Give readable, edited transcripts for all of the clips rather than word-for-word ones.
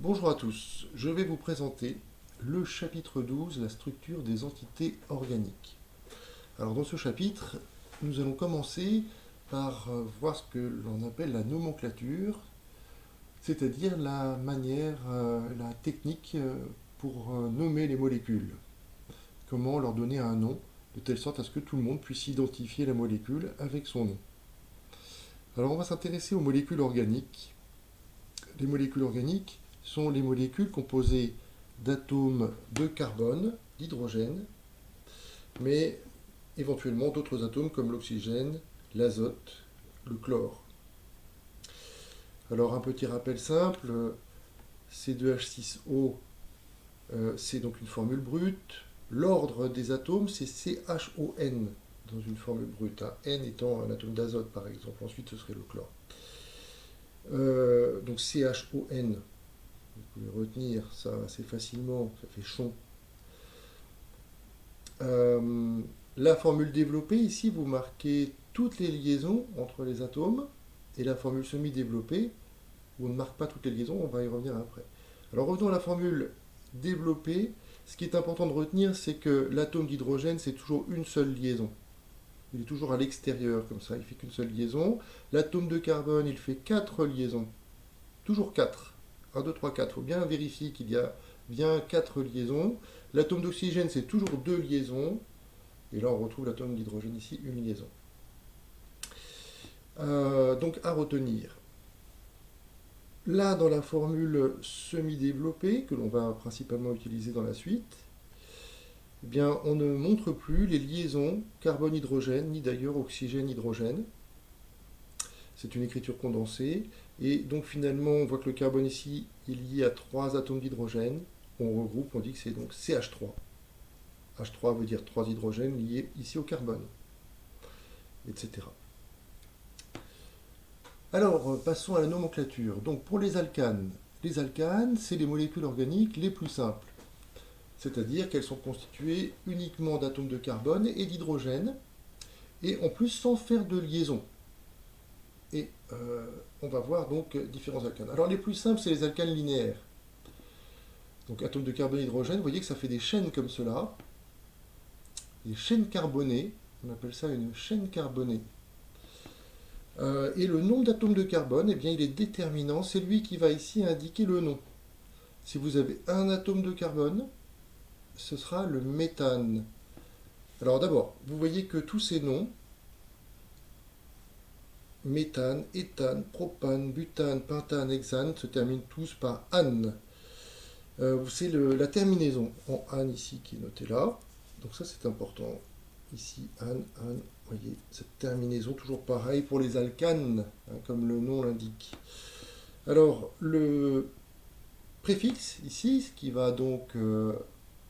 Bonjour à tous, je vais vous présenter le chapitre 12, la structure des entités organiques. Alors dans ce chapitre, nous allons commencer par voir ce que l'on appelle la nomenclature, c'est-à-dire la manière, la technique pour nommer les molécules. Comment leur donner un nom, de telle sorte à ce que tout le monde puisse identifier la molécule avec son nom. Alors on va s'intéresser aux molécules organiques. Les molécules organiques sont les molécules composées d'atomes de carbone, d'hydrogène, mais éventuellement d'autres atomes comme l'oxygène, l'azote, le chlore. Alors un petit rappel simple, C2H6O, c'est donc une formule brute. L'ordre des atomes, c'est CHON dans une formule brute, hein. N étant un atome d'azote par exemple, ensuite ce serait le chlore. Donc CHON, vous pouvez retenir ça assez facilement, ça fait chon. La formule développée, ici, vous marquez toutes les liaisons entre les atomes, et la formule semi-développée, où on ne marque pas toutes les liaisons, on va y revenir après. Alors revenons à la formule développée. Ce qui est important de retenir, c'est que l'atome d'hydrogène, c'est toujours une seule liaison. Il est toujours à l'extérieur, comme ça, il ne fait qu'une seule liaison. L'atome de carbone, il fait 4 liaisons. Toujours 4. 1, 2, 3, 4. Il faut bien vérifier qu'il y a bien 4 liaisons. L'atome d'oxygène, c'est toujours 2 liaisons. Et là, on retrouve l'atome d'hydrogène ici, une liaison. Donc, à retenir. Là, dans la formule semi-développée, que l'on va principalement utiliser dans la suite, eh bien, on ne montre plus les liaisons carbone-hydrogène, ni d'ailleurs oxygène-hydrogène. C'est une écriture condensée. Et donc finalement, on voit que le carbone ici est lié à 3 atomes d'hydrogène. On regroupe, on dit que c'est donc CH3. H3 veut dire 3 hydrogènes liés ici au carbone, etc. Alors, passons à la nomenclature. Donc pour les alcanes, c'est les molécules organiques les plus simples. C'est-à-dire qu'elles sont constituées uniquement d'atomes de carbone et d'hydrogène, et en plus sans faire de liaison. Et on va voir donc différents alcanes. Alors les plus simples, c'est les alcanes linéaires. Donc atomes de carbone et d'hydrogène, vous voyez que ça fait des chaînes comme cela. Des chaînes carbonées, on appelle ça une chaîne carbonée. Et le nombre d'atomes de carbone, eh bien, il est déterminant, c'est lui qui va ici indiquer le nom. Si vous avez un atome de carbone, ce sera le méthane. Alors d'abord, vous voyez que tous ces noms, méthane, éthane, propane, butane, pentane, hexane, se terminent tous par ane. C'est la terminaison en ane ici qui est notée là. Donc ça c'est important. Ici, ane, ane, vous voyez, cette terminaison, toujours pareil pour les alcanes, hein, comme le nom l'indique. Alors, le préfixe ici, ce qui va donc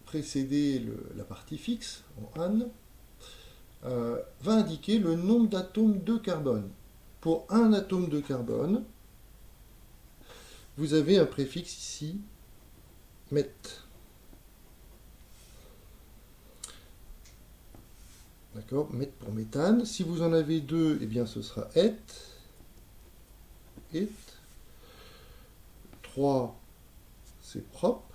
précéder la partie fixe en ane, va indiquer le nombre d'atomes de carbone. Pour un atome de carbone, vous avez un préfixe ici, met. D'accord, met pour méthane. Si vous en avez deux, eh bien ce sera et. 3, c'est propre,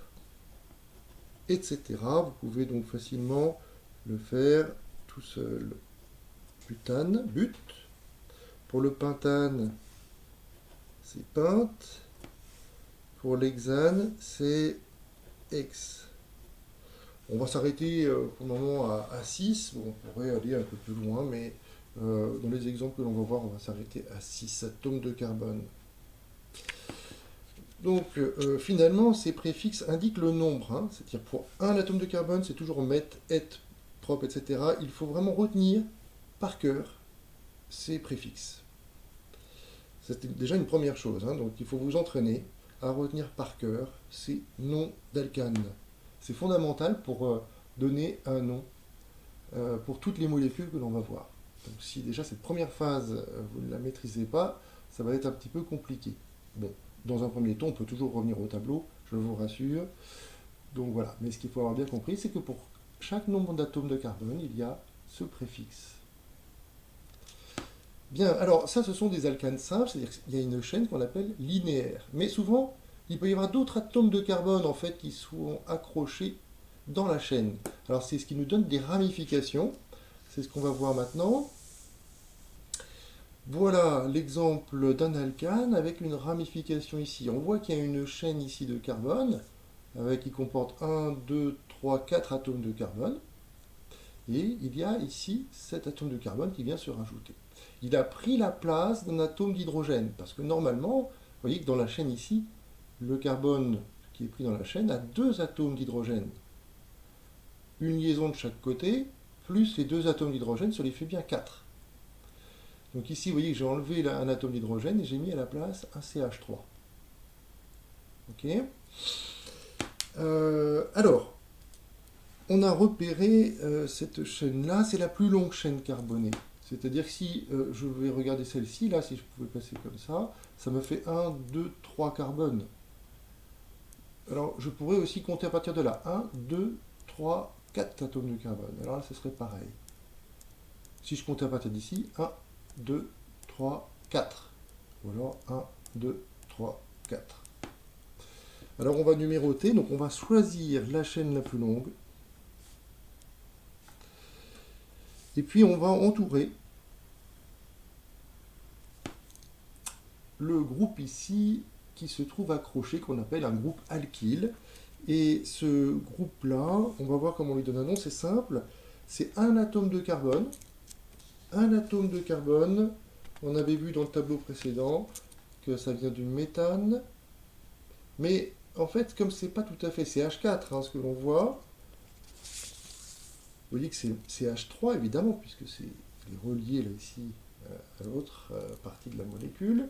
etc. Vous pouvez donc facilement le faire tout seul. Butane, but. Pour le pentane, c'est pente. Pour l'hexane, c'est hex. On va s'arrêter pour le moment à 6. Bon, on pourrait aller un peu plus loin, mais dans les exemples que l'on va voir, on va s'arrêter à 6 atomes de carbone. Donc finalement, ces préfixes indiquent le nombre, hein. C'est-à-dire pour un atome de carbone, c'est toujours met, et, propre, etc. Il faut vraiment retenir par cœur ces préfixes. C'est déjà une première chose, hein. Donc il faut vous entraîner à retenir par cœur ces noms d'alcanes. C'est fondamental pour donner un nom pour toutes les molécules que l'on va voir. Donc si déjà cette première phase, vous ne la maîtrisez pas, ça va être un petit peu compliqué. Bon, dans un premier temps, on peut toujours revenir au tableau, je vous rassure. Donc voilà, mais ce qu'il faut avoir bien compris, c'est que pour chaque nombre d'atomes de carbone, il y a ce préfixe. Bien, alors ça, ce sont des alcanes simples, c'est-à-dire qu'il y a une chaîne qu'on appelle linéaire. Mais souvent, il peut y avoir d'autres atomes de carbone en fait qui sont accrochés dans la chaîne. Alors c'est ce qui nous donne des ramifications. C'est ce qu'on va voir maintenant. Voilà l'exemple d'un alcane avec une ramification ici. On voit qu'il y a une chaîne ici de carbone qui comporte 1, 2, 3, 4 atomes de carbone. Et il y a ici 7 atomes de carbone qui vient se rajouter. Il a pris la place d'un atome d'hydrogène. Parce que normalement, vous voyez que dans la chaîne ici, le carbone qui est pris dans la chaîne a 2 atomes d'hydrogène. Une liaison de chaque côté, plus les 2 atomes d'hydrogène, ça les fait bien 4. Donc ici, vous voyez que j'ai enlevé un atome d'hydrogène et j'ai mis à la place un CH3. Ok. Alors, on a repéré cette chaîne-là, c'est la plus longue chaîne carbonée. C'est-à-dire que si je vais regarder celle-ci, là, si je pouvais passer comme ça me fait 1, 2, 3 carbones. Alors, je pourrais aussi compter à partir de là. 1, 2, 3, 4 atomes de carbone. Alors là, ce serait pareil. Si je comptais à partir d'ici, 1, 2, 3, 4. Ou alors 1, 2, 3, 4. Alors on va numéroter, donc on va choisir la chaîne la plus longue. Et puis on va entourer le groupe ici qui se trouve accroché, qu'on appelle un groupe alkyle. Et ce groupe-là, on va voir comment on lui donne un nom, c'est simple. C'est un atome de carbone. Un atome de carbone, on avait vu dans le tableau précédent que ça vient du méthane. Mais en fait, comme c'est pas tout à fait CH4, ce que l'on voit, vous voyez que c'est CH3 évidemment, puisque c'est relié là ici à l'autre partie de la molécule.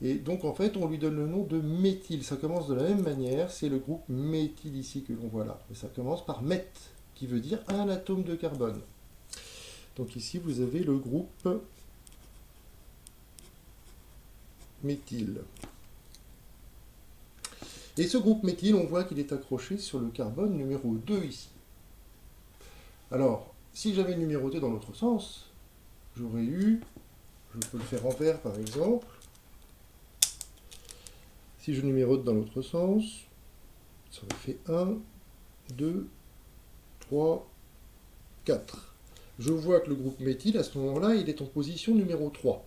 Et donc en fait, on lui donne le nom de méthyle. Ça commence de la même manière, c'est le groupe méthyle ici que l'on voit là. Et ça commence par meth, qui veut dire un atome de carbone. Donc ici, vous avez le groupe méthyle. Et ce groupe méthyle, on voit qu'il est accroché sur le carbone numéro 2 ici. Alors, si j'avais numéroté dans l'autre sens, j'aurais eu, je peux le faire en vert par exemple, si je numérote dans l'autre sens, ça me fait 1, 2, 3, 4. Je vois que le groupe méthyle, à ce moment-là, il est en position numéro 3.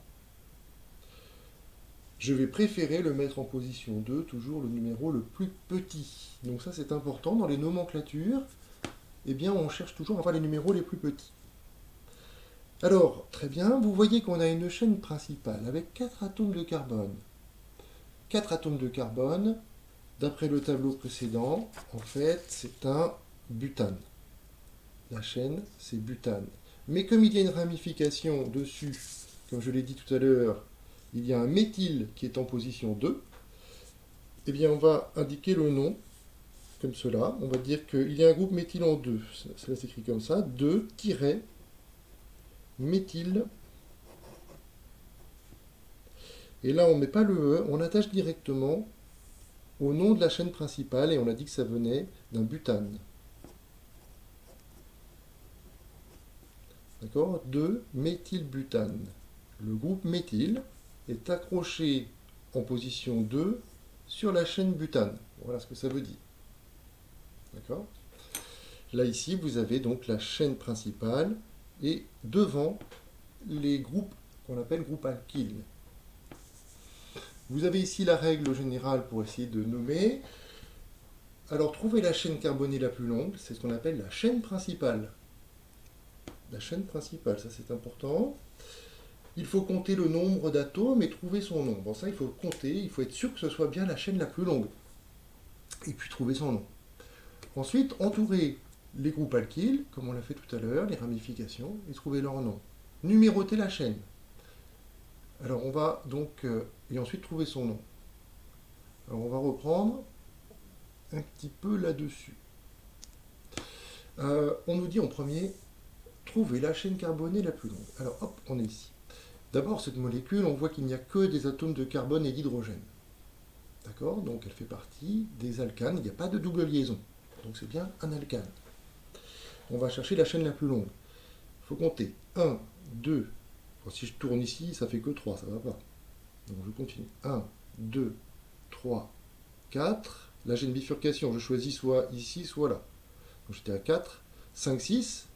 Je vais préférer le mettre en position 2, toujours le numéro le plus petit. Donc ça c'est important, dans les nomenclatures, eh bien on cherche toujours à avoir les numéros les plus petits. Alors, très bien, vous voyez qu'on a une chaîne principale avec 4 atomes de carbone. 4 atomes de carbone, d'après le tableau précédent, en fait c'est un butane. La chaîne c'est butane. Mais comme il y a une ramification dessus, comme je l'ai dit tout à l'heure, il y a un méthyle qui est en position 2, eh bien on va indiquer le nom comme cela. On va dire qu'il y a un groupe méthyle en 2. Cela s'écrit comme ça, 2-méthyle. Et là on ne met pas le E, on attache directement au nom de la chaîne principale et on a dit que ça venait d'un butane. D'accord, 2-méthylbutane. Le groupe méthyle est accroché en position 2 sur la chaîne butane. Voilà ce que ça veut dire. D'accord? Là, ici, vous avez donc la chaîne principale et devant les groupes qu'on appelle groupes alkyles. Vous avez ici la règle générale pour essayer de nommer. Alors, trouver la chaîne carbonée la plus longue, c'est ce qu'on appelle la chaîne principale. La chaîne principale, ça c'est important. Il faut compter le nombre d'atomes et trouver son nom. Bon, ça, il faut compter, il faut être sûr que ce soit bien la chaîne la plus longue. Et puis trouver son nom. Ensuite, entourer les groupes alkyles, comme on l'a fait tout à l'heure, les ramifications, et trouver leur nom. Numéroter la chaîne. Alors, on va donc... et ensuite trouver son nom. Alors, on va reprendre un petit peu là-dessus. On nous dit en premier, trouver la chaîne carbonée la plus longue. Alors, hop, on est ici. D'abord, cette molécule, on voit qu'il n'y a que des atomes de carbone et d'hydrogène. D'accord? Donc, elle fait partie des alcanes. Il n'y a pas de double liaison. Donc, c'est bien un alcane. On va chercher la chaîne la plus longue. Il faut compter. 1, 2. Bon, si je tourne ici, ça fait que 3. Ça ne va pas. Donc, je continue. 1, 2, 3, 4. Là, j'ai une bifurcation. Je choisis soit ici, soit là. Donc, j'étais à 4. 5, 6.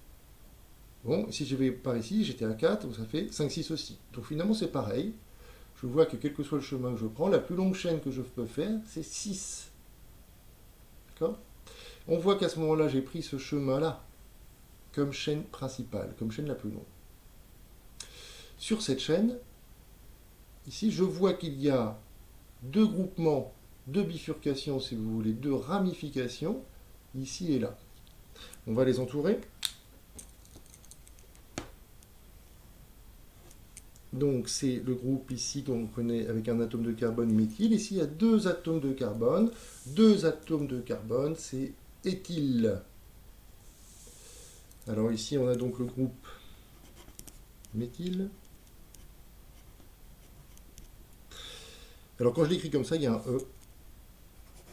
Bon, si je vais par ici, j'étais à 4, donc ça fait 5, 6 aussi. Donc finalement, c'est pareil. Je vois que quel que soit le chemin que je prends, la plus longue chaîne que je peux faire, c'est 6. D'accord? On voit qu'à ce moment-là, j'ai pris ce chemin-là comme chaîne principale, comme chaîne la plus longue. Sur cette chaîne, ici, je vois qu'il y a deux groupements, deux bifurcations, si vous voulez, deux ramifications, ici et là. On va les entourer. Donc c'est le groupe ici qu'on connaît avec un atome de carbone méthyle. Ici il y a deux atomes de carbone. Deux atomes de carbone, c'est éthyle. Alors ici on a donc le groupe méthyle. Alors quand je l'écris comme ça, il y a un E.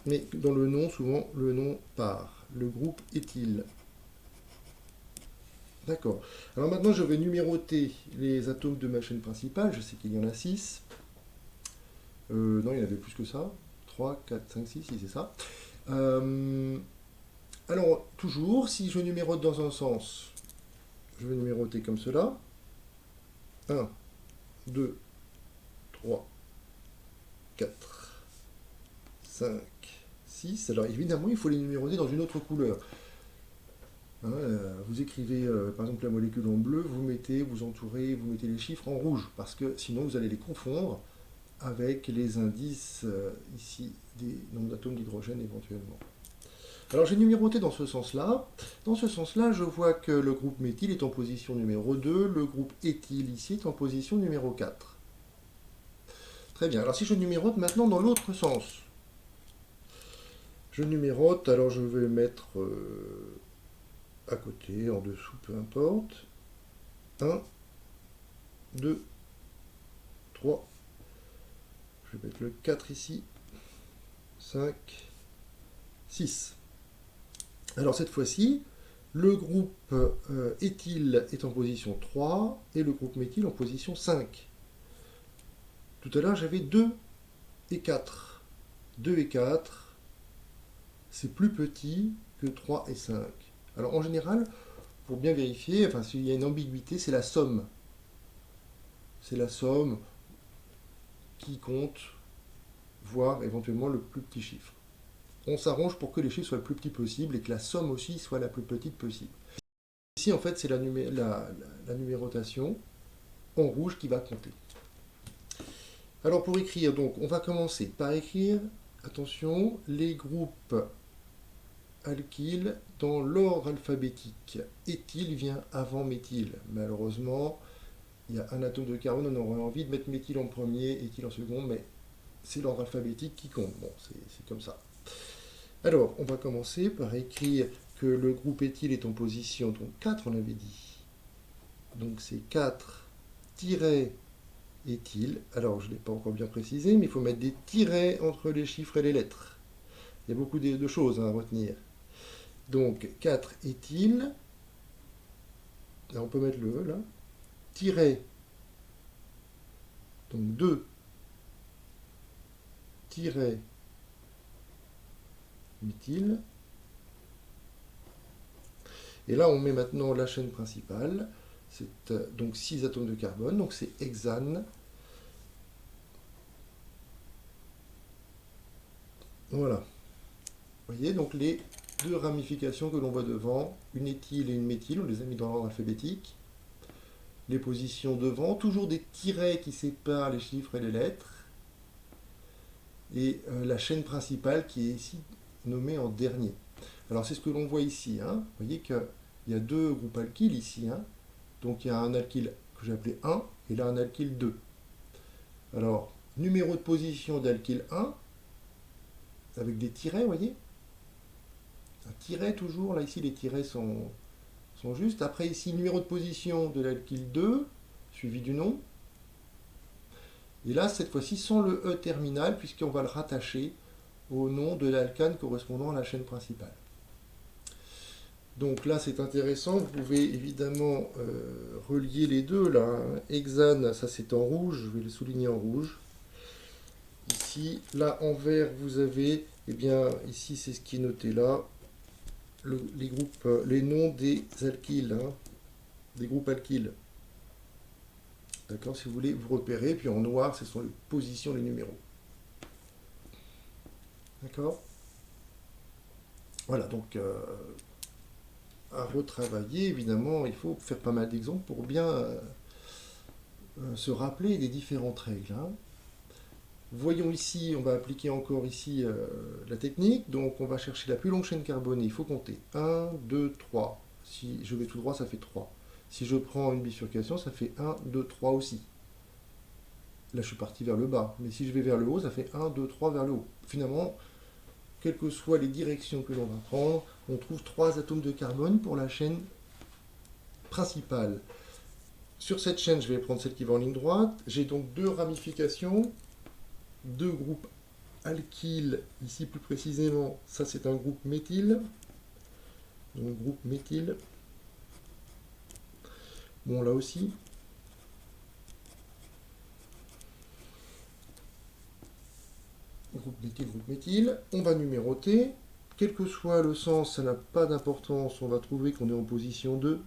Mais dans le nom, souvent le nom part. Le groupe éthyle. D'accord. Alors maintenant je vais numéroter les atomes de ma chaîne principale. Je sais qu'il y en a 6. Non, il y en avait plus que ça. 3, 4, 5, 6, si c'est ça. Alors, toujours, si je numérote dans un sens, je vais numéroter comme cela. 1, 2, 3, 4, 5, 6. Alors évidemment, il faut les numéroter dans une autre couleur. Hein, vous écrivez par exemple la molécule en bleu, vous entourez, vous mettez les chiffres en rouge, parce que sinon vous allez les confondre avec les indices ici des nombres d'atomes d'hydrogène éventuellement. Alors j'ai numéroté dans ce sens-là. Dans ce sens-là, je vois que le groupe méthyle est en position numéro 2, le groupe éthyle ici est en position numéro 4. Très bien, alors si je numérote maintenant dans l'autre sens, je numérote, alors je vais mettre à côté, en dessous, peu importe. 1, 2, 3, je vais mettre le 4 ici, 5, 6. Alors cette fois-ci, le groupe éthyle est en position 3 et le groupe méthyle en position 5. Tout à l'heure, j'avais 2 et 4. 2 et 4, c'est plus petit que 3 et 5. Alors en général, pour bien vérifier, enfin s'il y a une ambiguïté, c'est la somme. C'est la somme qui compte, voire éventuellement le plus petit chiffre. On s'arrange pour que les chiffres soient le plus petits possible et que la somme aussi soit la plus petite possible. Ici, en fait, c'est la numérotation en rouge qui va compter. Alors, pour écrire, donc, on va commencer par écrire, attention, les groupes alkyles dans l'ordre alphabétique. Éthyle vient avant méthyle. Malheureusement, il y a un atome de carbone, on aurait envie de mettre méthyle en premier, éthyle en second, mais c'est l'ordre alphabétique qui compte. Bon, c'est comme ça. Alors, on va commencer par écrire que le groupe éthyle est en position donc 4, on avait dit. Donc c'est 4 éthyle. Alors, je ne l'ai pas encore bien précisé, mais il faut mettre des tirets entre les chiffres et les lettres. Il y a beaucoup de choses à retenir. Donc, 4 éthyle. Là, on peut mettre le E, là. Tiret. Donc, 2 tirets méthyle. Et là, on met maintenant la chaîne principale. C'est donc 6 atomes de carbone, donc c'est hexane. Voilà. Vous voyez, donc les deux ramifications que l'on voit devant, une éthyle et une méthyle, on les a mis dans l'ordre alphabétique. Les positions devant, toujours des tirets qui séparent les chiffres et les lettres. Et la chaîne principale qui est ici nommée en dernier. Alors c'est ce que l'on voit ici. Hein. Vous voyez qu'il y a deux groupes alkyles ici. Hein. Donc il y a un alkyle que j'ai appelé 1 et là un alkyle 2. Alors, numéro de position d'alkyle 1, avec des tirets, vous voyez. Un tiret toujours, là ici les tirets sont justes. Après ici, numéro de position de l'alkyle 2, suivi du nom. Et là, cette fois-ci, sans le E terminal, puisqu'on va le rattacher au nom de l'alcane correspondant à la chaîne principale. Donc là, c'est intéressant. Vous pouvez évidemment relier les deux. Là, hein. Hexane, ça c'est en rouge. Je vais le souligner en rouge. Ici, là en vert, vous avez Eh bien, ici, c'est ce qui est noté là. Les groupes, les noms des alkyles, hein, des groupes alkyles. D'accord, si vous voulez vous repérer. Puis en noir, ce sont les positions, les numéros. D'accord. Voilà, donc à retravailler, évidemment, il faut faire pas mal d'exemples pour bien se rappeler des différentes règles, hein. Voyons ici, on va appliquer encore ici la technique. Donc on va chercher la plus longue chaîne carbonée. Il faut compter. 1, 2, 3. Si je vais tout droit, ça fait 3. Si je prends une bifurcation, ça fait 1, 2, 3 aussi. Là, je suis parti vers le bas. Mais si je vais vers le haut, ça fait 1, 2, 3 vers le haut. Finalement, quelles que soient les directions que l'on va prendre, on trouve 3 atomes de carbone pour la chaîne principale. Sur cette chaîne, je vais prendre celle qui va en ligne droite. J'ai donc deux ramifications, deux groupes alkyles, ici plus précisément, ça c'est un groupe méthyle. Donc groupe méthyle. Bon, là aussi. Groupe méthyle, groupe méthyle. On va numéroter. Quel que soit le sens, ça n'a pas d'importance. On va trouver qu'on est en position 2.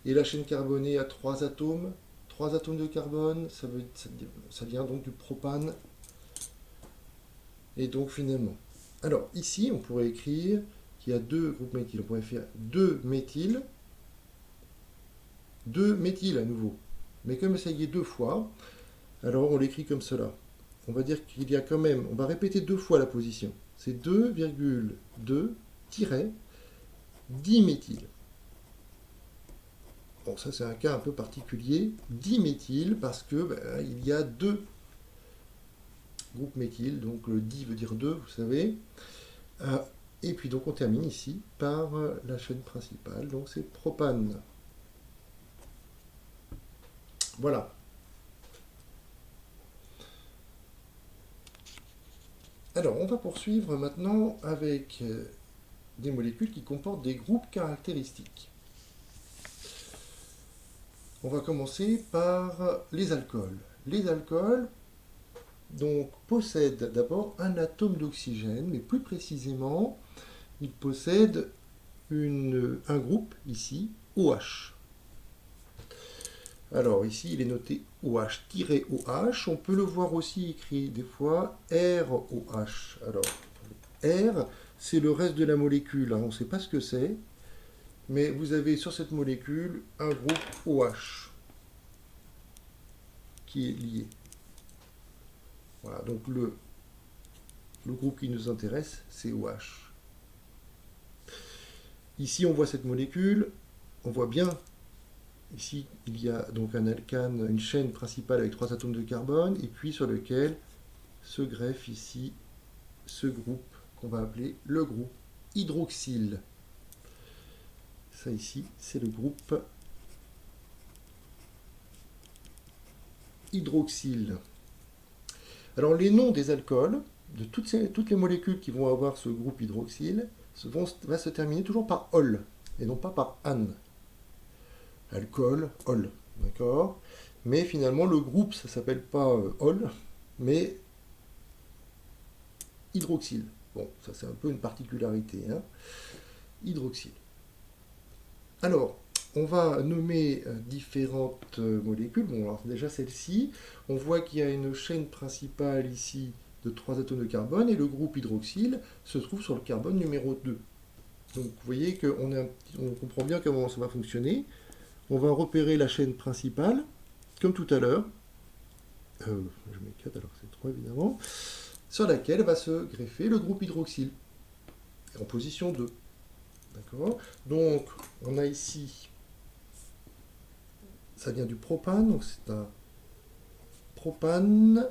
Et la chaîne carbonée a 3 atomes. 3 atomes de carbone, ça vient donc du propane. Et donc finalement. Alors ici, on pourrait écrire qu'il y a deux groupes méthyles. On pourrait faire 2 méthyles. 2 méthyles à nouveau. Mais comme ça y est deux fois, alors on l'écrit comme cela. On va dire qu'il y a quand même, on va répéter deux fois la position. C'est 2,2-10 méthyles. Bon, ça c'est un cas un peu particulier, 10 méthyles, parce que il y a deux groupes méthyles, donc le di veut dire 2, vous savez. Et puis donc on termine ici par la chaîne principale, donc c'est propane. Voilà. Alors on va poursuivre maintenant avec des molécules qui comportent des groupes caractéristiques. On va commencer par les alcools. Les alcools donc, possèdent d'abord un atome d'oxygène, mais plus précisément, ils possèdent un groupe ici, OH. Alors ici, il est noté OH-OH. On peut le voir aussi écrit des fois ROH. Alors, R, c'est le reste de la molécule, hein. On ne sait pas ce que c'est. Mais vous avez sur cette molécule un groupe OH qui est lié. Voilà, donc le groupe qui nous intéresse, c'est OH. Ici, on voit cette molécule, on voit bien, ici, il y a donc un alcane, une chaîne principale avec 3 atomes de carbone, et puis sur lequel se greffe ici ce groupe qu'on va appeler le groupe hydroxyle. Ça ici, c'est le groupe hydroxyle. Alors les noms des alcools, de toutes les molécules qui vont avoir ce groupe hydroxyle, va se terminer toujours par ol, et non pas par an. Alcool, ol, d'accord. Mais finalement, le groupe, ça s'appelle pas ol, mais hydroxyle. Bon, ça c'est un peu une particularité, hein. Hydroxyle. Alors, on va nommer différentes molécules. Bon, alors déjà celle-ci, on voit qu'il y a une chaîne principale ici de 3 atomes de carbone et le groupe hydroxyle se trouve sur le carbone numéro 2. Donc vous voyez qu'on comprend bien comment ça va fonctionner. On va repérer la chaîne principale, comme tout à l'heure. Je mets 4 alors que c'est 3 évidemment. Sur laquelle va se greffer le groupe hydroxyle, en position 2. D'accord. Donc on a ici, ça vient du propane, donc c'est un propane,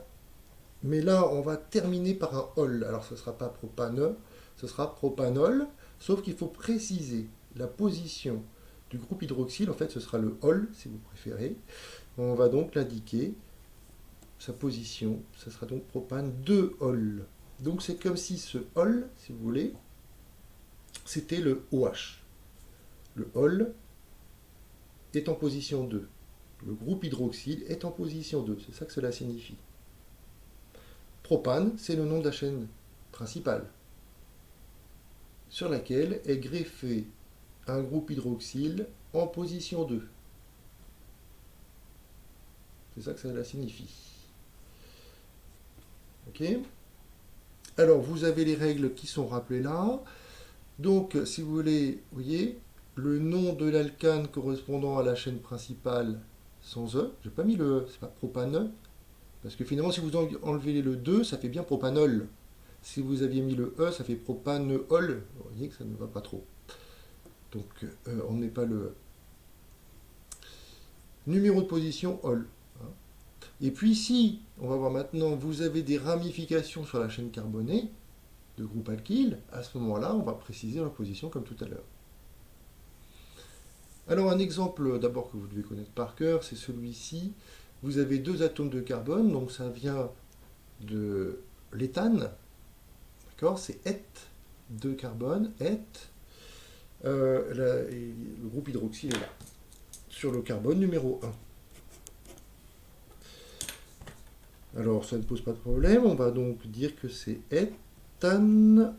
mais là on va terminer par un ol. Alors ce ne sera pas propane, ce sera propanol, sauf qu'il faut préciser la position du groupe hydroxyle, en fait ce sera le ol si vous préférez. On va donc l'indiquer, sa position, ce sera donc propane 2ol. Donc c'est comme si ce ol, si vous voulez, c'était le OH. Le ol est en position 2. Le groupe hydroxyle est en position 2. C'est ça que cela signifie. Propane, c'est le nom de la chaîne principale, sur laquelle est greffé un groupe hydroxyle en position 2. C'est ça que ça signifie. Ok? Alors, vous avez les règles qui sont rappelées là. Donc, si vous voulez, vous voyez, le nom de l'alcane correspondant à la chaîne principale sans E, j'ai pas mis le E, c'est pas propane, parce que finalement, si vous enlevez le 2, ça fait bien propanol. Si vous aviez mis le E, ça fait propanol. Vous voyez que ça ne va pas trop. Donc, on n'est pas le E. Numéro de position, ol. Et puis ici, on va voir maintenant, vous avez des ramifications sur la chaîne carbonée de groupe alkyle. À ce moment-là, on va préciser leur position comme tout à l'heure. Alors un exemple d'abord que vous devez connaître par cœur, c'est celui-ci. Vous avez 2 atomes de carbone, donc ça vient de l'éthane. D'accord? C'est et de carbone, et. Le groupe hydroxyle est là, sur le carbone numéro 1. Alors, ça ne pose pas de problème. On va donc dire que c'est éthane,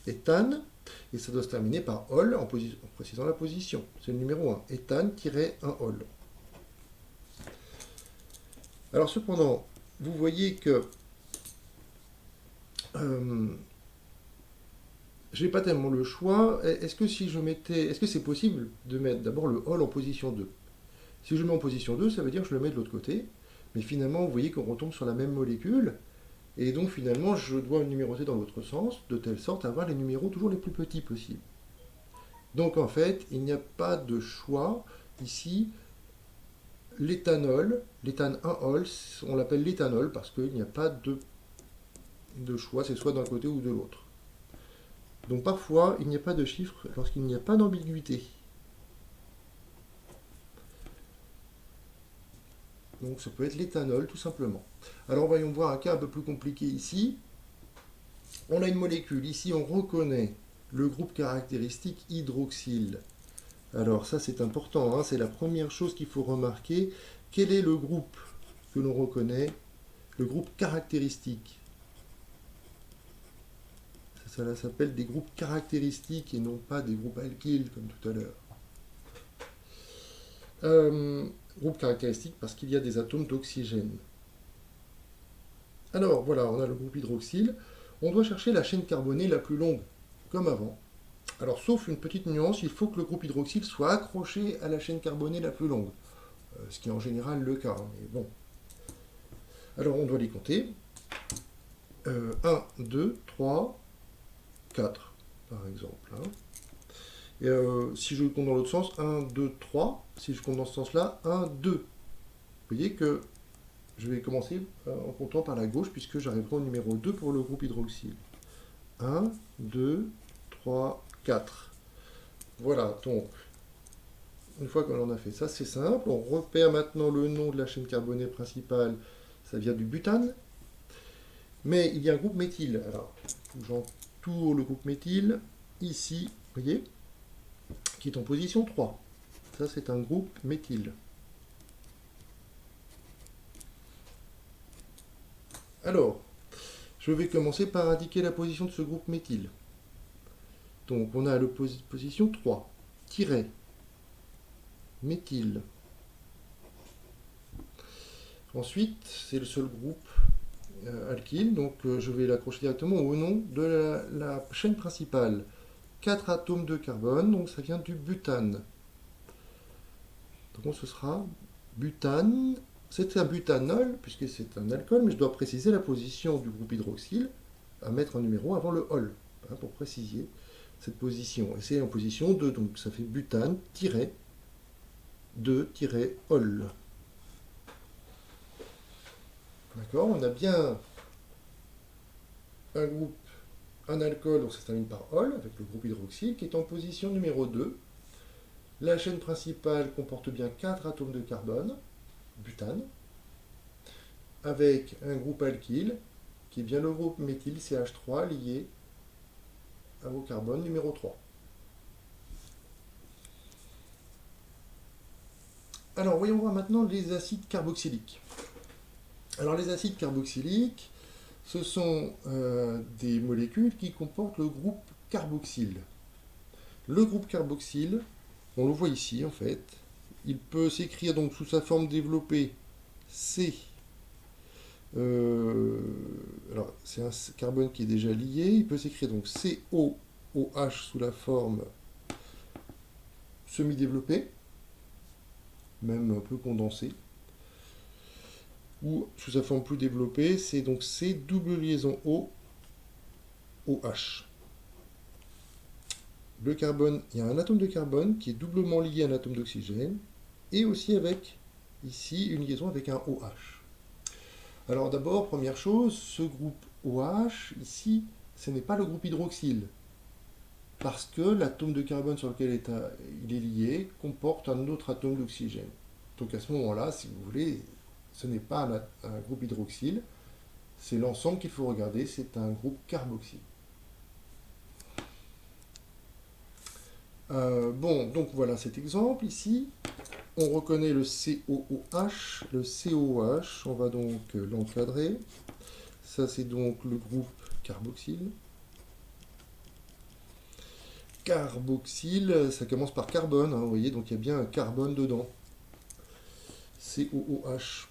éthane, et ça doit se terminer par ol en précisant la position. C'est le numéro 1, éthane-1ol. Alors, cependant, vous voyez que je n'ai pas tellement le choix. Est-ce que si je mettais, est-ce que c'est possible de mettre d'abord le ol en position 2? Si je le mets en position 2, ça veut dire que je le mets de l'autre côté. Mais finalement, vous voyez qu'on retombe sur la même molécule. Et donc finalement, je dois numéroter dans l'autre sens, de telle sorte à avoir les numéros toujours les plus petits possibles. Donc en fait, il n'y a pas de choix. Ici, l'éthanol, l'éthane 1-ol, on l'appelle l'éthanol parce qu'il n'y a pas de choix, c'est soit d'un côté ou de l'autre. Donc parfois, il n'y a pas de chiffre lorsqu'il n'y a pas d'ambiguïté. Donc ça peut être l'éthanol tout simplement. Alors voyons voir un cas un peu plus compliqué ici. On a une molécule, ici on reconnaît le groupe caractéristique hydroxyle. Alors ça c'est important, hein, c'est la première chose qu'il faut remarquer. Quel est le groupe que l'on reconnaît? Le groupe caractéristique. Ça s'appelle des groupes caractéristiques et non pas des groupes alkyles comme tout à l'heure. Groupe caractéristique parce qu'il y a des atomes d'oxygène. Alors voilà, on a le groupe hydroxyle. On doit chercher la chaîne carbonée la plus longue, comme avant. Alors sauf une petite nuance, il faut que le groupe hydroxyle soit accroché à la chaîne carbonée la plus longue. Ce qui est en général le cas, mais bon. Alors on doit les compter. 1, 2, 3, 4, par exemple. Hein. Et si je compte dans l'autre sens, 1, 2, 3. Si je compte dans ce sens-là, 1, 2. Vous voyez que je vais commencer en comptant par la gauche, puisque j'arriverai au numéro 2 pour le groupe hydroxyle. 1, 2, 3, 4. Voilà, donc, une fois que l'on a fait ça, c'est simple. On repère maintenant le nom de la chaîne carbonée principale. Ça vient du butane. Mais il y a un groupe méthyle. Alors, j'entoure le groupe méthyle, ici, vous voyez, qui est en position 3. Ça, c'est un groupe méthyle. Alors, je vais commencer par indiquer la position de ce groupe méthyle. Donc, on a la position 3, tiret, méthyle. Ensuite, c'est le seul groupe alkyle, donc je vais l'accrocher directement au nom de la chaîne principale. 4 atomes de carbone, donc ça vient du butane. Donc ce sera butane. C'est un butanol, puisque c'est un alcool, mais je dois préciser la position du groupe hydroxyle, à mettre un numéro avant le ol, hein, pour préciser cette position. Et c'est en position 2, donc ça fait butane-2-ol. D'accord? On a bien un groupe, un alcool, donc ça se termine par ol, avec le groupe hydroxyle, qui est en position numéro 2. La chaîne principale comporte bien 4 atomes de carbone, butane, avec un groupe alkyle, qui est bien le groupe méthyle CH3 lié au carbone numéro 3. Alors, voyons voir maintenant les acides carboxyliques. Alors, les acides carboxyliques, Ce sont des molécules qui comportent le groupe carboxyle. Le groupe carboxyle, on le voit ici en fait, il peut s'écrire donc sous sa forme développée C. Alors c'est un carbone qui est déjà lié, il peut s'écrire donc COOH sous la forme semi-développée, même un peu condensée, ou sous sa forme plus développée, c'est donc C double liaison O OH. Le carbone, il y a un atome de carbone qui est doublement lié à un atome d'oxygène, et aussi avec, ici, une liaison avec un OH. Alors d'abord, première chose, ce groupe OH, ici, ce n'est pas le groupe hydroxyle, parce que l'atome de carbone sur lequel il est lié comporte un autre atome d'oxygène. Donc à ce moment-là, si vous voulez, ce n'est pas un groupe hydroxyle, c'est l'ensemble qu'il faut regarder, c'est un groupe carboxyle. Bon, donc voilà cet exemple ici. On reconnaît le COOH. Le COOH, on va donc l'encadrer. Ça, c'est donc le groupe carboxyle. Carboxyle, ça commence par carbone, hein, vous voyez, donc il y a bien un carbone dedans. COOH.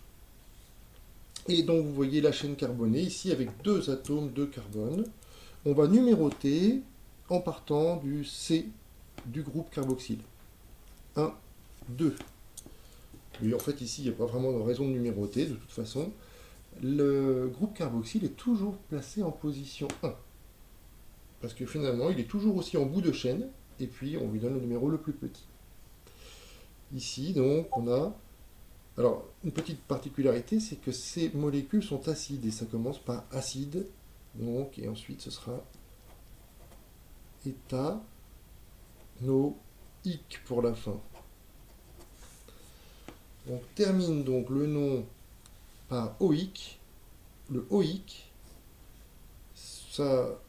Et donc vous voyez la chaîne carbonée ici avec deux atomes de carbone. On va numéroter en partant du C du groupe carboxyle. 1, 2. Mais en fait ici il n'y a pas vraiment de raison de numéroter de toute façon. Le groupe carboxyle est toujours placé en position 1. Parce que finalement il est toujours aussi en bout de chaîne et puis on lui donne le numéro le plus petit. Ici donc on a... Alors, une petite particularité, c'est que ces molécules sont acides, et ça commence par acide, donc, et ensuite ce sera éthanoïque pour la fin. On termine donc le nom par oïque. Le oïque, ça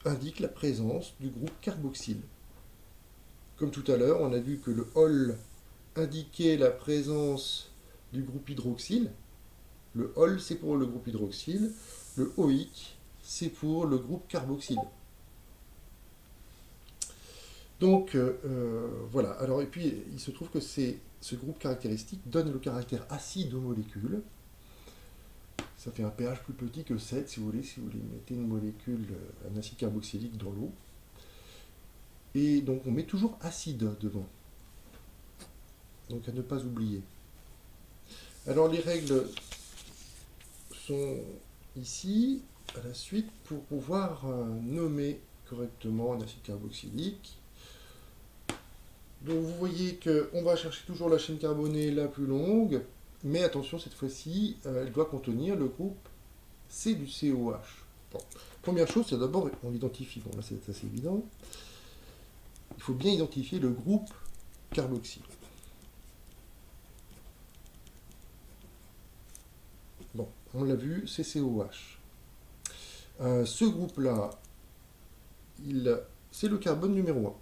indique la présence du groupe carboxyle. Comme tout à l'heure, on a vu que le ol indiquait la présence du groupe hydroxyle. Le ol, c'est pour le groupe hydroxyle. Le oïque, c'est pour le groupe carboxyle. Donc, voilà. Alors, et puis, il se trouve que ce groupe caractéristique donne le caractère acide aux molécules. Ça fait un pH plus petit que 7, si vous voulez mettez une molécule, un acide carboxylique dans l'eau. Et donc, on met toujours acide devant. Donc, à ne pas oublier. Alors, les règles sont ici, à la suite, pour pouvoir nommer correctement un acide carboxylique. Donc vous voyez qu'on va chercher toujours la chaîne carbonée la plus longue, mais attention, cette fois-ci, elle doit contenir le groupe C du COH. Bon. Première chose, c'est d'abord, on l'identifie. Bon, là c'est assez évident. Il faut bien identifier le groupe carboxyle. Bon, on l'a vu, c'est COH. Ce groupe-là, c'est le carbone numéro 1.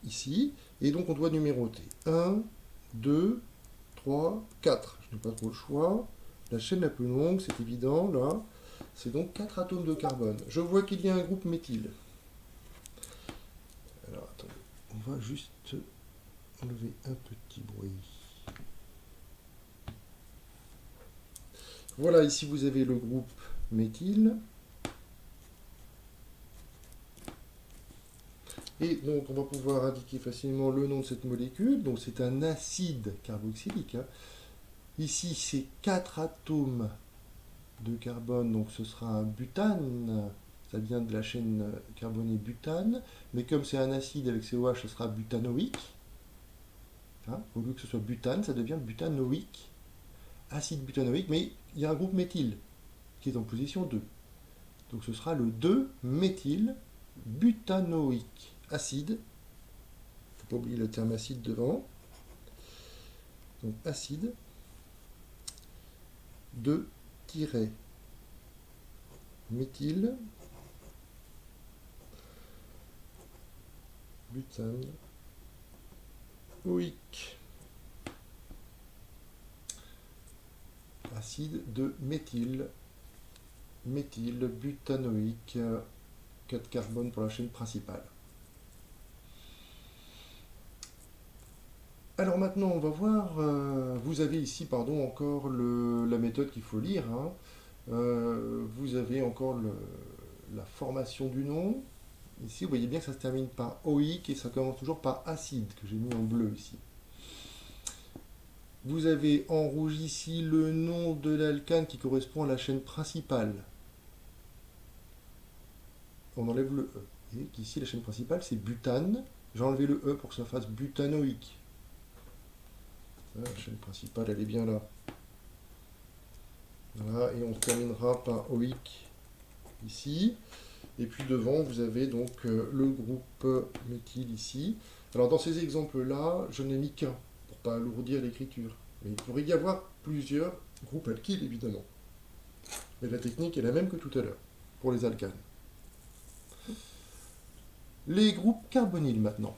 Ici, et donc on doit numéroter. 1, 2, 3, 4. Je n'ai pas trop le choix. La chaîne la plus longue, c'est évident, là. C'est donc 4 atomes de carbone. Je vois qu'il y a un groupe méthyle. Alors, attendez. On va juste enlever un petit bruit. Voilà, ici vous avez le groupe méthyle. Et donc on va pouvoir indiquer facilement le nom de cette molécule. Donc c'est un acide carboxylique. Hein. Ici c'est 4 atomes de carbone, donc ce sera un butane. Ça vient de la chaîne carbonée butane. Mais comme c'est un acide avec COH, ce sera butanoïque. Hein, au lieu que ce soit butane, ça devient butanoïque. Acide butanoïque, mais il y a un groupe méthyle qui est en position 2. Donc ce sera le 2-méthylbutanoïque. Acide. Il ne faut pas oublier le terme acide devant. Donc acide. 2-méthyle. Butanoïque. Acide de méthyle méthylbutanoïque, 4 carbone pour la chaîne principale. Alors maintenant, on va voir, vous avez ici, pardon, encore la méthode qu'il faut lire, hein. Vous avez encore la formation du nom. Ici, vous voyez bien que ça se termine par oïque et ça commence toujours par acide, que j'ai mis en bleu ici. Vous avez en rouge ici le nom de l'alcane qui correspond à la chaîne principale. On enlève le E. Et ici, la chaîne principale, c'est butane. J'ai enlevé le E pour que ça fasse butanoïque. La chaîne principale, elle est bien là. Voilà, et on terminera par oïque ici. Et puis devant, vous avez donc le groupe méthyle ici. Alors dans ces exemples-là, je n'ai mis qu'un, pour ne pas alourdir l'écriture. Mais il pourrait y avoir plusieurs groupes alkyles, évidemment. Mais la technique est la même que tout à l'heure, pour les alcanes. Les groupes carbonyles maintenant.